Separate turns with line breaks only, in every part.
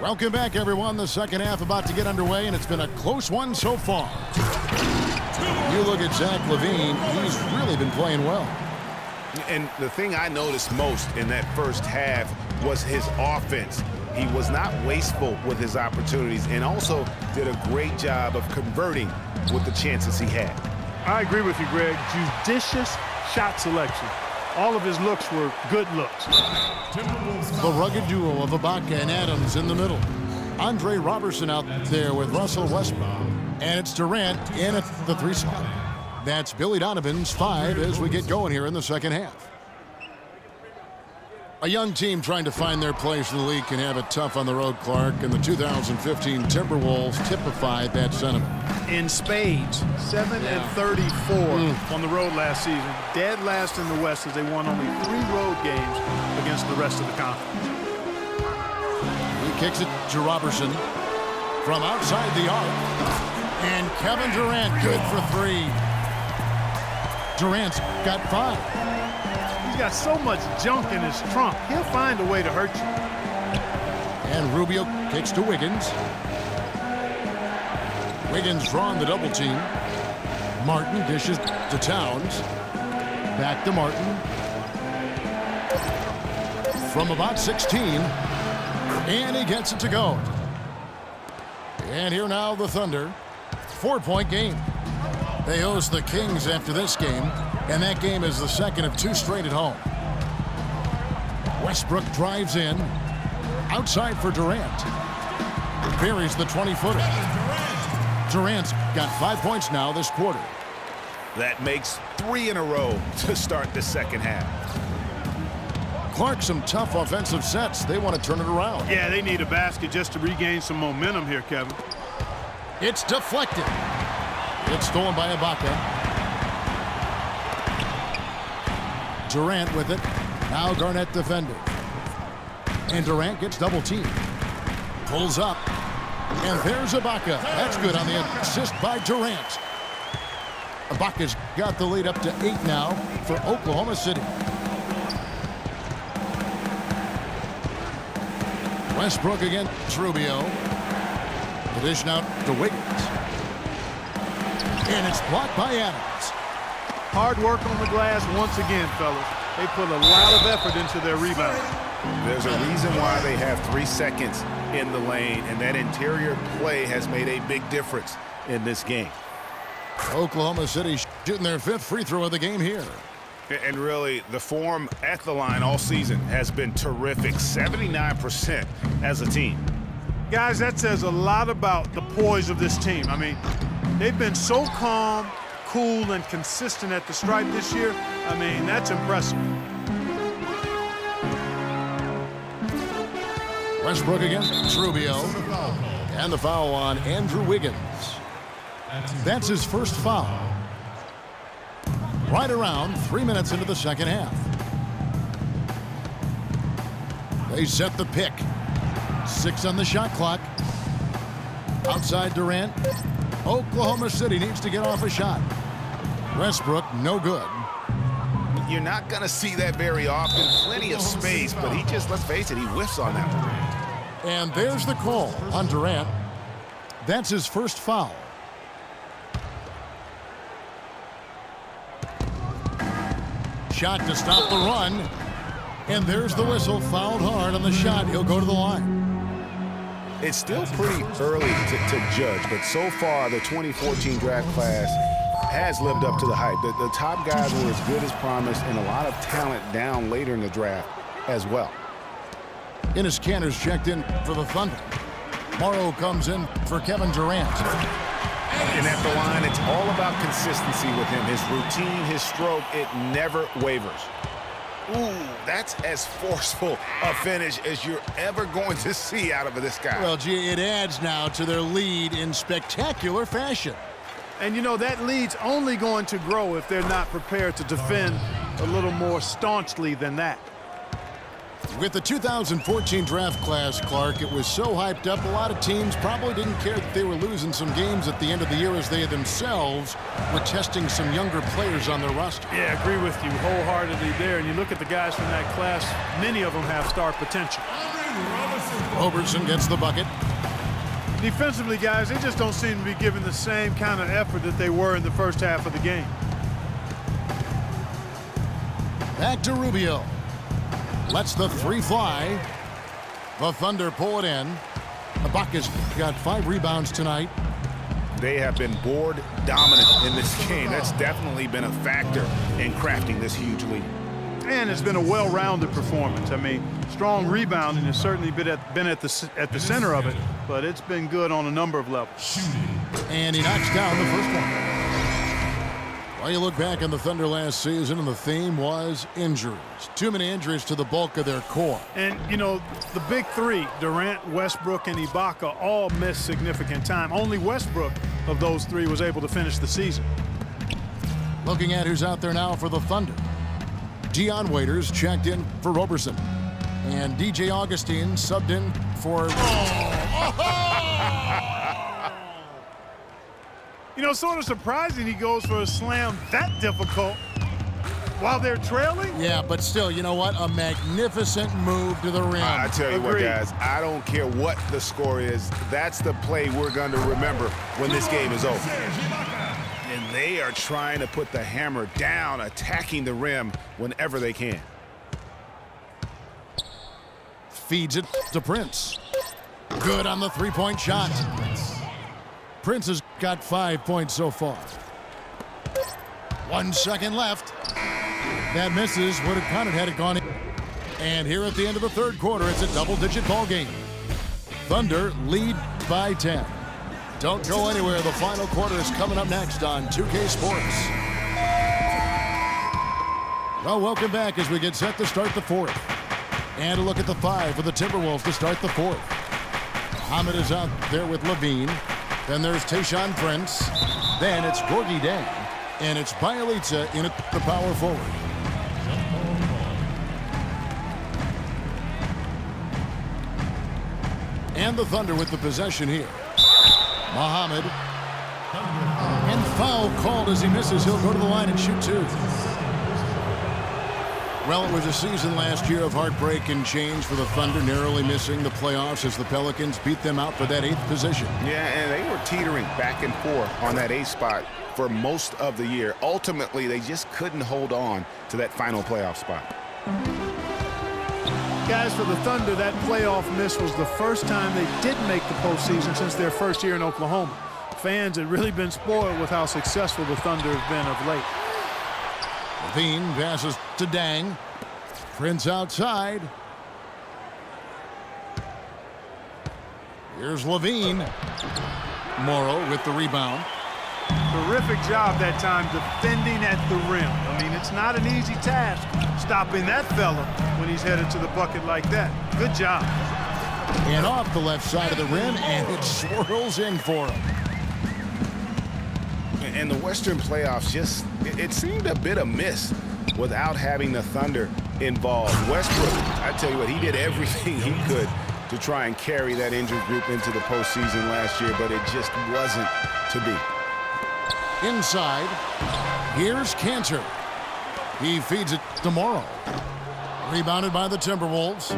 Welcome back, everyone. The second half about to get underway, and it's been a close one so far. You look at Zach LaVine, he's really been playing well.
And the thing I noticed most in that first half was his offense. He was not wasteful with his opportunities and also did a great job of converting with the chances he had.
I agree with you, Greg. Judicious shot selection. All of his looks were good looks.
The rugged duo of Ibaka and Adams in the middle. Andre Robertson out there with Russell Westbrook. And it's Durant in at the 3 spot. That's Billy Donovan's 5 as we get going here in the second half. A young team trying to find their place in the league can have it tough on the road, Clark, and the 2015 Timberwolves typified that sentiment.
In spades, 7-34 on the road last season. Dead last in the West as they won only 3 road games against the rest of the conference.
He kicks it to Robertson from outside the arc. And Kevin Durant good for 3. Durant's got 5.
He's got so much junk in his trunk, he'll find a way to hurt you.
And Rubio kicks to Wiggins. Wiggins drawing the double team. Martin dishes to Towns. Back to Martin. From about 16. And he gets it to go. And here now the Thunder. 4-point game. They host the Kings after this game, and that game is the second of 2 straight at home. Westbrook drives in. Outside for Durant. Buries the 20-footer. Durant's got 5 points now this quarter.
That makes 3 in a row to start the second half.
Clark, some tough offensive sets. They want to turn it around.
Yeah, they need a basket just to regain some momentum here, Kevin.
It's deflected. It's stolen by Ibaka. Durant with it. Now Garnett defending. And Durant gets double teamed. Pulls up. And there's Ibaka. That's good on the assist by Durant. Ibaka's got the lead up to 8 now for Oklahoma City. Westbrook against Rubio. The dish now to Wiggins. And it's blocked by Adams.
Hard work on the glass once again, fellas. They put a lot of effort into their rebound.
There's a reason why they have 3 seconds in the lane, and that interior play has made a big difference in this game.
Oklahoma City shooting their 5th free throw of the game here.
And really, the form at the line all season has been terrific. 79% as a team.
Guys, that says a lot about the poise of this team. I mean, they've been so calm, cool, and consistent at the stripe this year. I mean, that's impressive.
Westbrook against Rubio. And the foul on Andrew Wiggins. That's his first foul. Right around 3 minutes into the second half. They set the pick. 6 on the shot clock. Outside Durant. Oklahoma City needs to get off a shot. Westbrook, no good.
You're not going to see that very often. Plenty of space, but he just, let's face it, he whiffs on that one.
And there's the call on Durant. That's his first foul. Shot to stop the run. And there's the whistle. Fouled hard on the shot. He'll go to the line.
It's still pretty early to judge, but so far the 2014 draft class has lived up to the hype. The top guys were as good as promised, and a lot of talent down later in the draft as well.
Enes Kanter's checked in for the Thunder. Morrow comes in for Kevin Durant.
And at the line, it's all about consistency with him. His routine, his stroke, it never wavers. Ooh, that's as forceful a finish as you're ever going to see out of this guy.
Well, gee, it adds now to their lead in spectacular fashion.
And, you know, that lead's only going to grow if they're not prepared to defend a little more staunchly than that.
With the 2014 draft class, Clark, it was so hyped up, a lot of teams probably didn't care that they were losing some games at the end of the year as they themselves were testing some younger players on their roster.
Yeah, I agree with you wholeheartedly there. And you look at the guys from that class, many of them have star potential.
Roberson gets the bucket.
Defensively, guys, they just don't seem to be giving the same kind of effort that they were in the first half of the game.
Back to Rubio. Lets the three fly. The Thunder pull it in. Ibaka's got 5 rebounds tonight.
They have been board dominant in this game. That's definitely been a factor in crafting this huge lead.
And it's been a well-rounded performance. I mean, strong rebounding has certainly been at the center of it, but it's been good on a number of levels.
And he knocks down the first one. Well, you look back on the Thunder last season, and the theme was injuries. Too many injuries to the bulk of their core.
And, you know, the big three, Durant, Westbrook, and Ibaka, all missed significant time. Only Westbrook of those three was able to finish the season.
Looking at who's out there now for the Thunder. Dion Waiters checked in for Roberson. And DJ Augustine subbed in for...
You know, sort of surprising he goes for a slam that difficult while they're trailing.
Yeah, but still, you know what? A magnificent move to the rim.
I tell you what,
Agreed.
guys, I don't care what the score is. That's the play we're going to remember when this game is over. And they are trying to put the hammer down, attacking the rim whenever they can.
Feeds it to Prince. Good on the three-point shot. Prince has got 5 points so far. 1 second left. That misses. Would have counted had it gone in. And here at the end of the third quarter, it's a double-digit ball game. Thunder lead by 10. Don't go anywhere. The final quarter is coming up next on 2K Sports. Well, welcome back as we get set to start the fourth. And a look at the 5 for the Timberwolves to start the fourth. Muhammad is out there with Levine. Then there's Tayshaun Prince. Then it's Gorgui Dieng. And it's Bjelica in at the power forward. And the Thunder with the possession here. Muhammad. And foul called as he misses. He'll go to the line and shoot 2. Well, it was a season last year of heartbreak and change for the Thunder, narrowly missing the playoffs as the Pelicans beat them out for that 8th position.
Yeah, and they were teetering back and forth on that 8th spot for most of the year. Ultimately, they just couldn't hold on to that final playoff spot.
Guys, for the Thunder, that playoff miss was the first time they didn't make the postseason since their first year in Oklahoma. Fans had really been spoiled with how successful the Thunder have been of late.
Levine passes to Dieng. Prince outside. Here's Levine. Morrow with the rebound.
Terrific job that time defending at the rim. I mean, it's not an easy task stopping that fella when he's headed to the bucket like that. Good job.
And off the left side of the rim, and it swirls in for him.
And the Western playoffs just, it seemed a bit amiss without having the Thunder involved. Westbrook, I tell you what, he did everything he could to try and carry that injured group into the postseason last year, but it just wasn't to be.
Inside, here's Cantor. He feeds it to Morrow. Rebounded by the Timberwolves.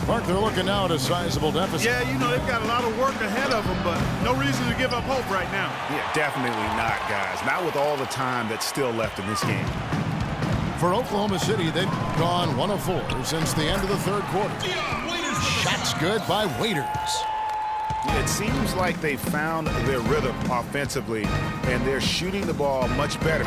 Mark, they're looking now at a sizable deficit.
Yeah, you know, they've got a lot of work ahead of them, but no reason to give up hope right now.
Yeah, definitely not, guys. Not with all the time that's still left in this game.
For Oklahoma City, they've gone 1 of 4 since the end of the third quarter. Shots good by Waiters.
It seems like they found their rhythm offensively, and they're shooting the ball much better.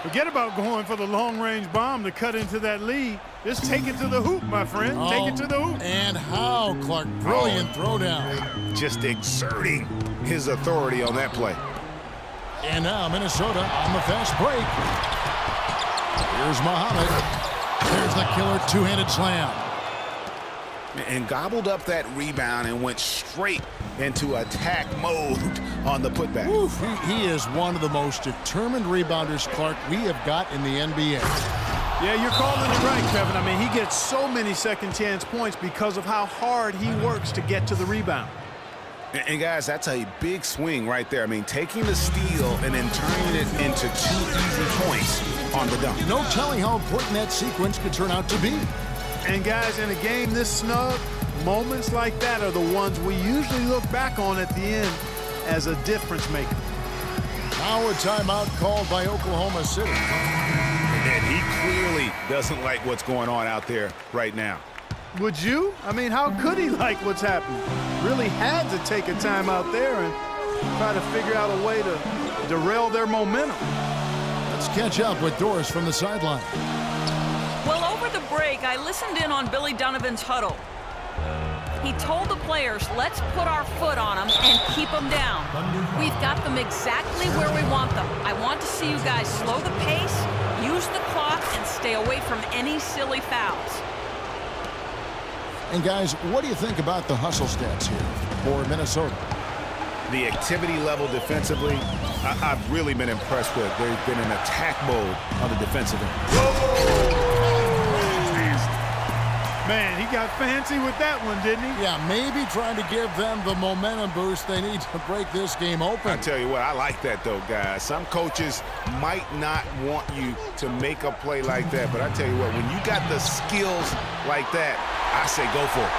Forget about going for the long-range bomb to cut into that lead. Just take it to the hoop, my friend. Take it to the hoop.
And how, Clark. Brilliant throwdown.
Just exerting his authority on that play.
And now Minnesota on the fast break. Here's Muhammad. There's the killer two-handed slam.
And gobbled up that rebound and went straight into attack mode on the putback.
Oof, he is one of the most determined rebounders, Clark, we have got in the NBA.
Yeah, you're calling it right, Kevin. I mean, he gets so many second-chance points because of how hard he works to get to the rebound.
And guys, that's a big swing right there. I mean, taking the steal and then turning it into 2 easy points on the dunk.
No telling how important that sequence could turn out to be.
And guys, in a game this snug, moments like that are the ones we usually look back on at the end as a difference maker.
Now a timeout called by Oklahoma City.
And he clearly doesn't like what's going on out there right now.
Would you? I mean, how could he like what's happening? Really had to take a timeout there and try to figure out a way to derail their momentum.
Let's catch up with Doris from the sideline.
Well, over the break, I listened in on Billy Donovan's huddle. He told the players, let's put our foot on them and keep them down. We've got them exactly where we want them. I want to see you guys slow the pace, use the clock, and stay away from any silly fouls.
And guys, what do you think about the hustle stats here for Minnesota?
The activity level defensively, I've really been impressed with. They've been in attack mode on the defensive end.
Man, he got fancy with that one, didn't he?
Yeah, maybe trying to give them the momentum boost they need to break this game open.
I tell you what, I like that, though, guys. Some coaches might not want you to make a play like that, but I tell you what, when you got the skills like that, I say go for it.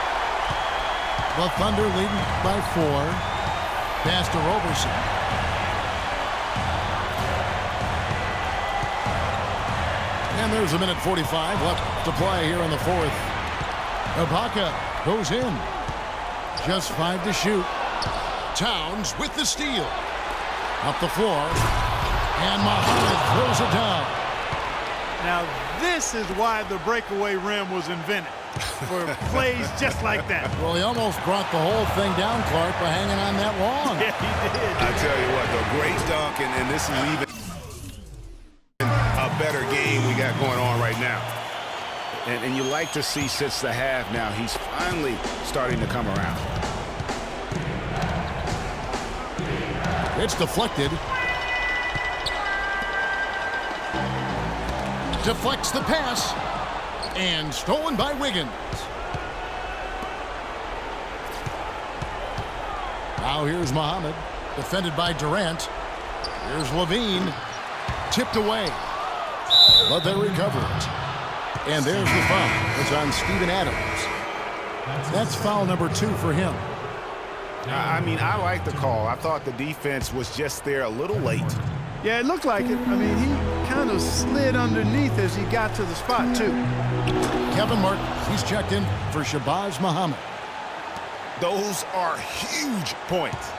The Thunder leading by 4. Pass to Roberson. And there's a minute 45 left to play here in the fourth. Ibaka goes in. Just 5 to shoot. Towns with the steal. Up the floor. And Muhammad throws it down.
Now, this is why the breakaway rim was invented. For plays just like that.
Well, he almost brought the whole thing down, Clark, by hanging on that long.
Yeah, he did.
I tell you what, the great dunk, and this is even a better game we got going on right now. And you like to see since the half now, he's finally starting to come around.
It's deflected. Deflects the pass. And stolen by Wiggins. Now here's Muhammad, defended by Durant. Here's Levine, tipped away. But they recover it. And there's the foul. It's on Steven Adams. That's foul number 2 for him.
I mean, I like the call. I thought the defense was just there a little late.
Yeah, it looked like it. I mean, he kind of slid underneath as he got to the spot, too.
Kevin Martin, he's checked in for Shabazz Muhammad.
Those are huge points.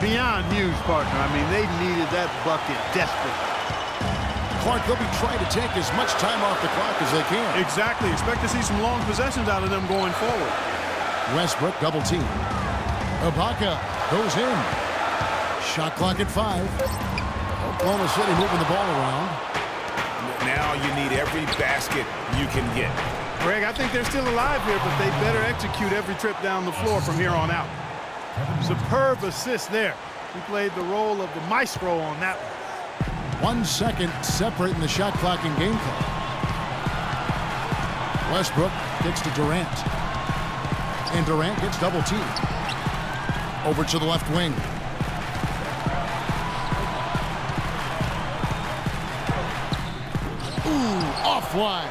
Beyond huge, partner. I mean, they needed that bucket desperately.
Clark, they'll be trying to take as much time off the clock as they can.
Exactly. Expect to see some long possessions out of them going forward.
Westbrook double team. Ibaka goes in. Shot clock at 5. Oklahoma City moving the ball around.
Now you need every basket you can get.
Greg, I think they're still alive here, but they better execute every trip down the floor from here on out. Superb assist there. He played the role of the maestro on that one.
1 second separating the shot clock and game clock. Westbrook kicks to Durant. And Durant gets double teamed. Over to the left wing. Offline.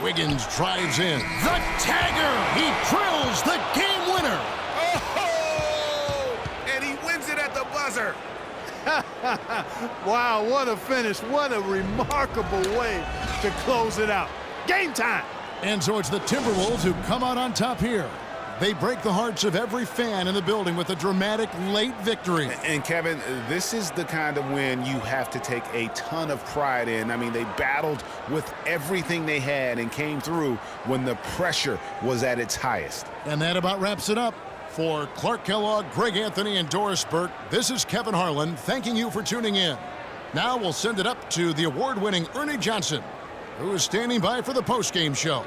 Wiggins drives in. The tagger! He drills the game winner!
Oh! And he wins it at the buzzer.
Wow, what a finish. What a remarkable way to close it out. Game time!
And so it's the Timberwolves who come out on top here. They break the hearts of every fan in the building with a dramatic late victory.
And Kevin, this is the kind of win you have to take a ton of pride in. I mean, they battled with everything they had and came through when the pressure was at its highest.
And that about wraps it up. For Clark Kellogg, Greg Anthony, and Doris Burke, this is Kevin Harlan thanking you for tuning in. Now we'll send it up to the award-winning Ernie Johnson, who is standing by for the postgame show.